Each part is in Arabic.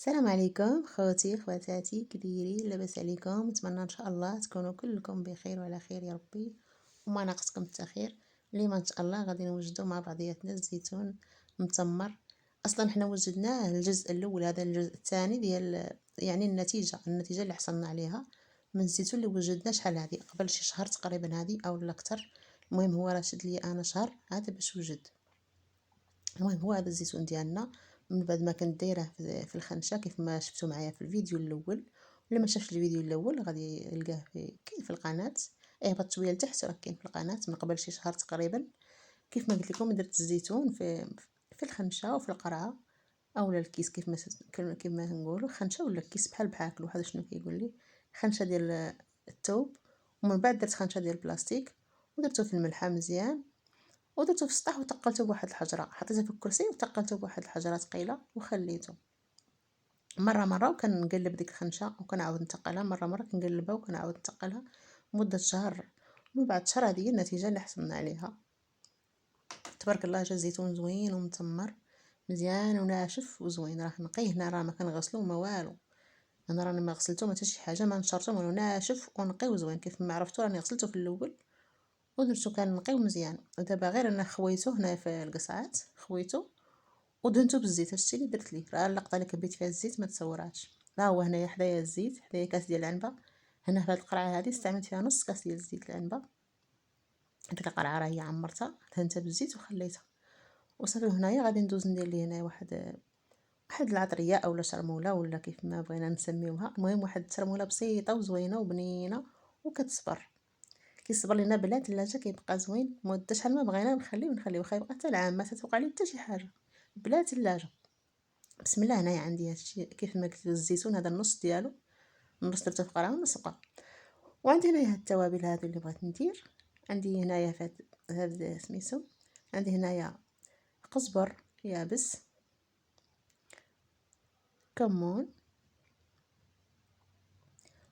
السلام عليكم خوتي خواتاتي، كديرين؟ لاباس عليكم؟ نتمنى ان شاء الله تكونوا كلكم بخير وعلى خير يا ربي، وما ناقصكم التخير. اليوم ان شاء الله غادي نوجدوا مع بعضياتنا الزيتون متمر. اصلا حنا وجدناه الجزء الاول، هذا الجزء الثاني ديال يعني النتيجه اللي حصلنا عليها من الزيتون اللي وجدناه شحال هذه قبل شي شهر تقريبا هذه او لا اكثر. المهم هو راه شد لي انا شهر هذا باش وجد. المهم هو هذا الزيتون ديالنا من بعد ما كنت دايره في الخنشه كيف ما شفتوا معايا في الفيديو الاول. اللي ما شافش الفيديو الاول غادي يلقاه كاين في القناه. اهبط شويه لتحت راه كاين في القناه من قبل شي شهر تقريبا. كيف ما قلت لكم درت الزيتون في الخنشه وفي القرعه اولا الكيس، كيف ما نقولوا خنشه ولا الكيس بحال كل واحد شنو كيقول لي. خنشه ديال الثوب، ومن بعد درت خنشه ديال البلاستيك ودرتو في الملحه مزيان، ودرتو في السطح وثقلته بواحد الحجره، حطيته في الكرسي وثقلته بواحد الحجره ثقيله وخليته مره وكنقلب ديك الخنشه وكنعاود نثقلها مره كنقلبها وكنعاود نثقلها مده شهر. ومن بعد شهر هذه هي النتيجه اللي حصلنا عليها. تبارك الله جا زيتون زوين ومتمر مزيان وناشف وزوين. راه نقي هنا، راه ما كنغسلو ما والو. انا راني ما غسلته ما حتى شي حاجه، ما نشرته والو، ناشف ونقي وزوين. كيف ما عرفتو راني غسلته في الاول ودرتو كان نقي ومزيان. ودابا غير انا خويته هنا في القصعات، خويته ودهنته بالزيت. هادشي اللي درت ليه. راه اللقطه اللي كبيت فيها الزيت ما تصوراتش. ها هو هنايا حدايا الزيت، حدايا كاس ديال العنبه. هنا في هاد القرعه هذه استعملت فيها نص كاس ديال زيت العنبه. هذيك القرعه راه هي عمرتها دهنتها بالزيت وخليتها وصافي. هنايا غادي ندوز ندير ليه هنايا واحد العطريه اولا شرموله ولا كيف ما بغينا نسميوها. المهم واحد الشرموله بسيطه وزوينه وبنينه وكتصبر. كيصبر لينا بلا ثلاجه كيبقى زوين مده شحال ما بغينا نخليه واخا يبقى حتى العام ما تتوقع ليه حتى شي حاجه بلا ثلاجه. بسم الله. هنايا عندي هادشي كيف ما قلت الزيتون هذا النص ديالو، النص درته في قرعه والنص بقى. وعندي هنايا هاد التوابل هادو اللي بغيت ندير. عندي هنايا هاد سميتو، عندي هنايا قزبر يابس، كمون،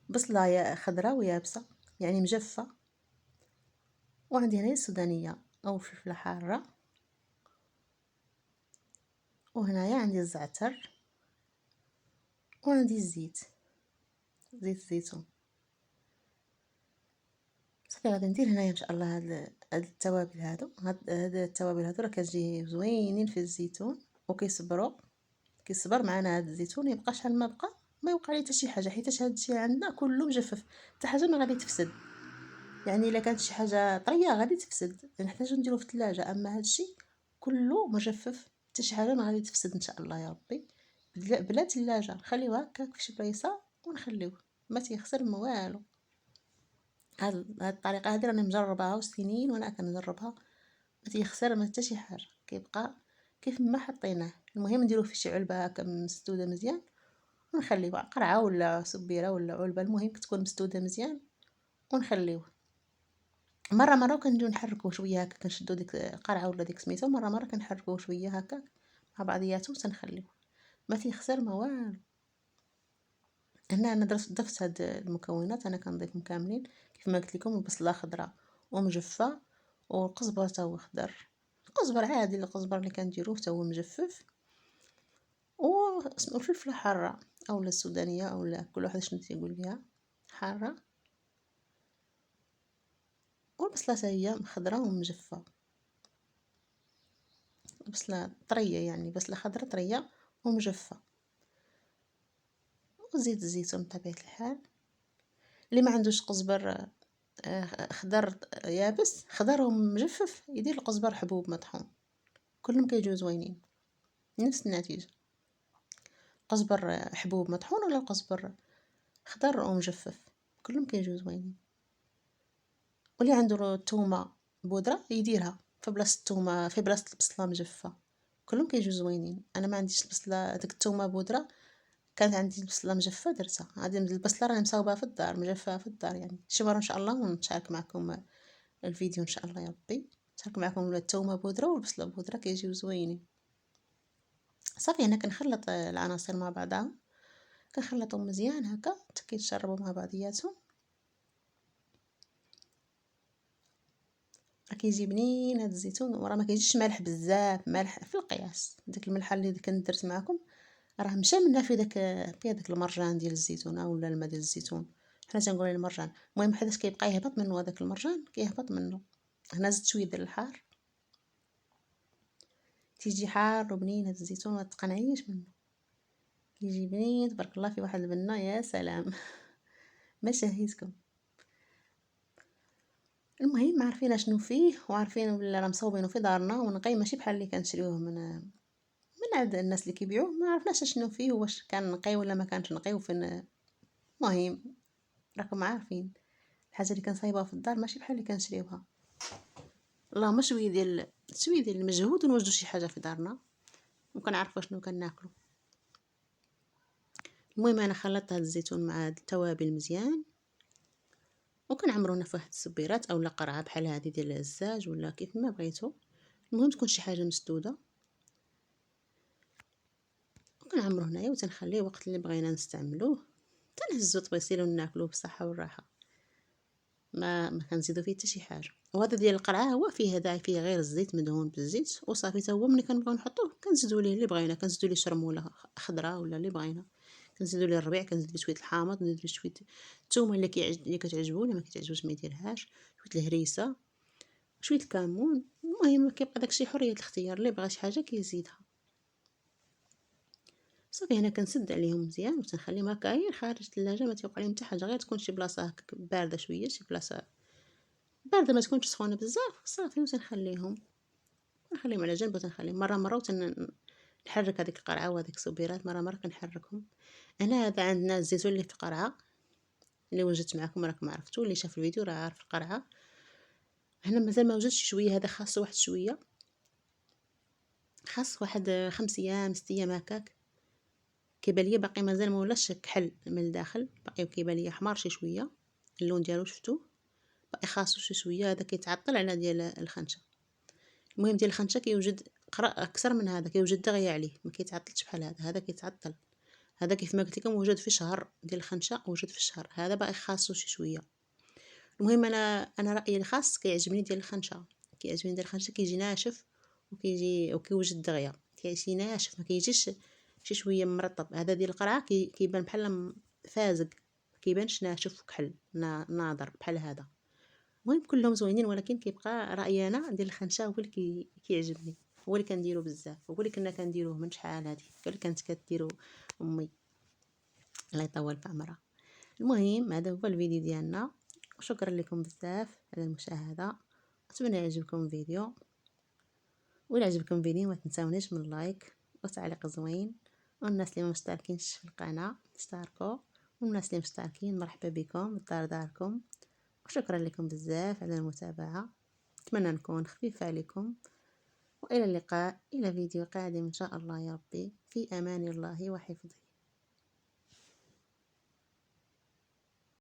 بصله خضراء ويابسه يعني مجفه، وعندي هنايا السودانيه او فلفله حاره، وهنايا عندي الزعتر، وعندي زيت الزيتون. صافي غادي ندير هنايا ان شاء الله هاد التوابل هاد التوابل هادو راه كتجي زوينين في الزيتون كيصبر معنا هاد الزيتون يبقى شحال ما بقى ما يوقع ليه حتى شي حاجه، حيت هادشي عندنا كله مجفف. حتى حاجه ما غادي تفسد. يعني الا كانت شي حاجه طريه غادي تفسد نحتاجو نديروه في الثلاجه، اما هادشي كله مجفف حتى شي حاجه ما غادي تفسد ان شاء الله يا ربي. بلا ثلاجه نخليوه هكاك في شي بلايصه ونخليوه ما تيخسر ما والو. هاد الطريقه هادي راني مجرباها وسنين وانا كنجربها، ما تيخسر ما حتى شي حاجه، كيبقى كيف ما حطيناه. المهم نديروه في شي علبه هكا مسدوده مزيان ونخليوه قرعه ولا صبيره ولا علبه، المهم تكون مسدوده مزيان ونخليوه. مره كنجيو نحركوه شويه هكا، كنشدو ديك القرعه ولا ديك سميتو مره كنحركوه شويه هكا مع بعضياتو تنخليوه ما تيخسر ما والو. هنا انا ضفت هاد المكونات، انا كنضيفهم كاملين كيف ما قلت لكم. البصله خضراء ومجفه، والقزبر تا هو خضر، القزبر عادي القزبر اللي كنديروه تا هو مجفف، والفلفله حاره اولا السودانيه اولا كل واحد شنو تيقول ليها حاره، والبصله تا هي خضراء ومجفه، بصله طريه يعني بصله خضراء طريه ومجفه، وزيت الزيتون بطبيعه الحال. اللي ما عندوش قزبر خضر يابس خضر ومجفف يدير القزبر حبوب مطحون، كلهم كيجيو زوينين نفس النتيجه. قزبر حبوب مطحون ولا القزبر خضر ومجفف كلهم كيجيو زوينين. واللي عنده الثومه بودره يديرها في بلاصه الثومه في بلاصه البصله مجفه، كلهم كيجيو زوينين. انا ما عنديش البصله ديك الثومه بودره، كانت عندي البصله مجفه درتها. هذه البصله راني مصاوبها في الدار مجفه في الدار، يعني شي مره ان شاء الله ونشارك معكم الفيديو ان شاء الله يا ربي. نشارك معكم الثومه بودره والبصله بودره كيجيو زوينين. صافي هنا كنخلط العناصر مع بعضها، كنخلطهم مزيان هكا حتى كيتشربوا مع بعضياتهم. راه كيجي بنين هذا الزيتون، وراه ما كيجيش مالح بزاف، مالح في القياس. ديك الملحه اللي كنت درت معكم راه مشى منا في هذاك المرجان ديال الزيتونة ولا الماء ديال الزيتون، حنا تنقولوا عليه المرجان. المهم حيتاش كيبقى يهبط منه هذاك المرجان، كيهبط منه. هنا زدت شويه ديال الحار، تيجي حار وبنين هاد الزيتون، متقنعيش منه، كيجي بنين تبارك الله، في واحد البنة يا سلام. ما شهيتكم. المهم عارفين شنو فيه، وعارفين بلي راه مصوبينه في دارنا ونقي، ماشي بحال اللي كنشريوه من عند الناس اللي كيبيعوه. ما عرفناش شنو فيه، واش كان نقي ولا ما كانش نقي، وفين. المهم راكم عارفين الحاجه اللي كنصايبها في الدار ماشي بحال اللي كنشريوها. اللهم شويه ديال المجهود ونوجدوا شي حاجه في دارنا وكنعرفوا شنو كناكلوا. المهم انا خلطت هاد الزيتون مع هاد التوابل مزيان، وكنعمرونا في واحد الصبيرات اولا قرعه بحال هذه ديال الزاج ولا كيف ما بغيتو. المهم تكون شي حاجه مسدوده، وكنعمروه هنايا وتنخليه وقت اللي بغينا نستعملوه تنهزو طبيسيل وناكلوه بصحه والراحه. ما كنزيدو فيه حتى شي حاجه. وهذا ديال القرعه هو فيه هذا، فيه غير الزيت مدهون بالزيت وصافي. حتى هو ملي كنبغيو نحطوه كنزيدو ليه اللي بغينا، كنزيدو ليه شرموله خضراء ولا اللي بغينا، كنزيدو ليه الربيع، كنزيدو شويه الحامض، نزيدو شويه الثومه اللي كتعجبو، اللي ما كتعجبوش ما يديرهاش، شويه الهريسه، شويه الكمون. المهم كيبقى داكشي حريه الاختيار، اللي بغى شي حاجه كيزيدها. صافي هنا كنسد عليهم مزيان وتنخليهم هكا غير خارج الثلاجه، ما تيوقع لهم حتى حاجه، غير تكون شي بلاصه هكا بارده شويه، شي بلاصه بارده ما تكونش سخونه بزاف. صافي وتنخليهم على جنب، وتنخليهم مره نحرك هذيك القرعه وهذيك الصبيرات مره كنحركهم. انا هذا عندنا الزيتون اللي في القرعه اللي وجدت معكم، راكم عرفتوا، اللي شاف الفيديو راه عارف القرعه. هنا مازال ما وجدتش شويه، هذا خاص واحد شويه، خاص واحد 5 ايام 6 ايام هكاك. كيبان ليا باقي مازال ما ولاش كحل من الداخل، باقي كيبان ليا حمار شي شويه، اللون ديالو شفتوه باقي خاصو شي شويه. هذا كيتعطل على ديال الخنشه. المهم ديال الخنشه كيوجد قرا اكثر من هذا، كيوجد دغيا عليه، ما كيتعطلش بحال هذا كيتعطل. هذا كيف ما قلت لكم وجد في شهر ديال الخنشه، وجد في الشهر هذا باقي خاصو شي شويه. المهم انا رايي الخاص كيعجبني ديال الخنشه، كيعجبني ديال الخنشه، كيجي ناشف وكيوجد دغيا، كيجي ناشف ما كيجيش شي شويه مرطب. هذا ديال القرعه كيبان بحال فازق، كيبانش ناشف وكحل ناضر بحال هذا. المهم كلهم زوينين، ولكن كيبقى رايي انا ديال الخنشه هو اللي كيعجبني، هو اللي كنديرو بزاف، هو اللي كنا كنديروه من شحال هادي، اللي كانت كديرو امي الله يطول في عمرها. المهم هذا هو الفيديو ديالنا، وشكرا لكم بزاف على المشاهده. اتمنى يعجبكم الفيديو، وإلا عجبكم الفيديو ما تنساونيش من لايك وتعليق زوين. والناس اللي ما مشتركينش في القناه اشتركوا، والناس اللي مشتركين مرحبا بكم، الدار داركم. وشكرا لكم بزاف على المتابعه، اتمنى نكون خفيفه عليكم. والى اللقاء، الى فيديو قادم ان شاء الله يا ربي، في امان الله وحفظه.